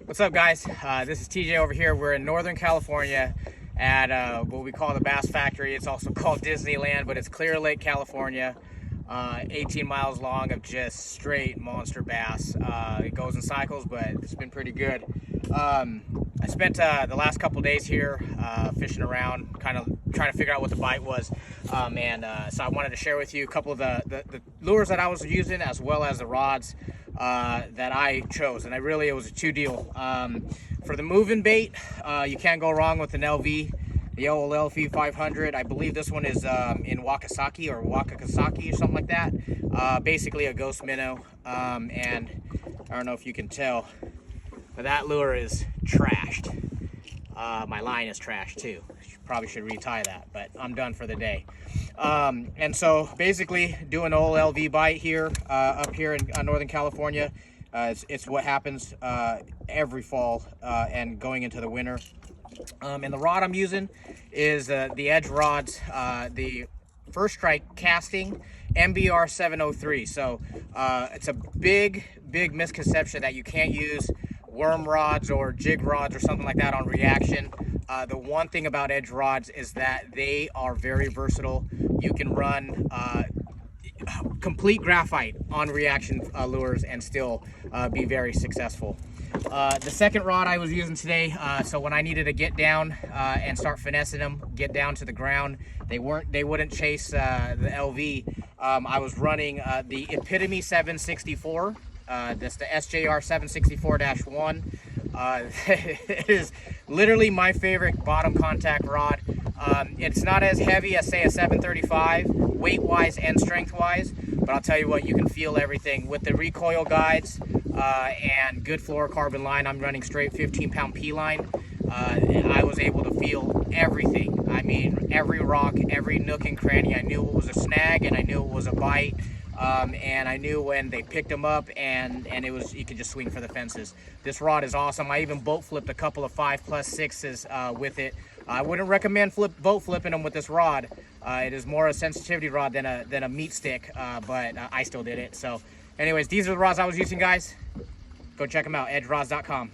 What's up, guys? This is TJ over here. We're in Northern California at what we call the Bass Factory. It's also called Disneyland, but it's Clear Lake, California. 18 miles long of just straight monster bass. It goes in cycles, but it's been pretty good. I spent the last couple days here fishing around, kind of trying to figure out what the bite was. So I wanted to share with you a couple of the lures that I was using, as well as the rods that I chose. And it was a two-deal. For the moving bait, you can't go wrong with an LV, the old LV 500. I believe this one is in Wakasaki or something like that. Basically a ghost minnow. And I don't know if you can tell, but that lure is trashed. My line is trashed too. Probably should retie that, but I'm done for the day. And so basically doing an old LV bite here, up here in Northern California. It's what happens every fall and going into the winter. And the rod I'm using is the Edge Rods, the First Strike Casting MBR 703. So it's a big misconception that you can't use worm rods or jig rods or something like that on reaction. The one thing about Edge rods is that they are very versatile. You can run complete graphite on reaction lures and still be very successful. The second rod I was using today, so when I needed to get down and start finessing them, get down to the ground, they wouldn't chase the LV. I was running the Epitome 764. That's the SJR 764-1. It is literally my favorite bottom contact rod. It's not as heavy as, say, a 735, weight-wise and strength-wise, but I'll tell you what, you can feel everything. With the recoil guides and good fluorocarbon line, I'm running straight 15-pound P-line. I was able to feel everything. I mean, every rock, every nook and cranny. I knew it was a snag, and I knew it was a bite. And I knew when they picked them up, and you could just swing for the fences. This rod is awesome. I even boat flipped a couple of 5+6s with it. I wouldn't recommend boat flipping them with this rod. It is more a sensitivity rod than a meat stick, but I still did it. So anyways, these are the rods I was using, guys. Go check them out, edgerods.com.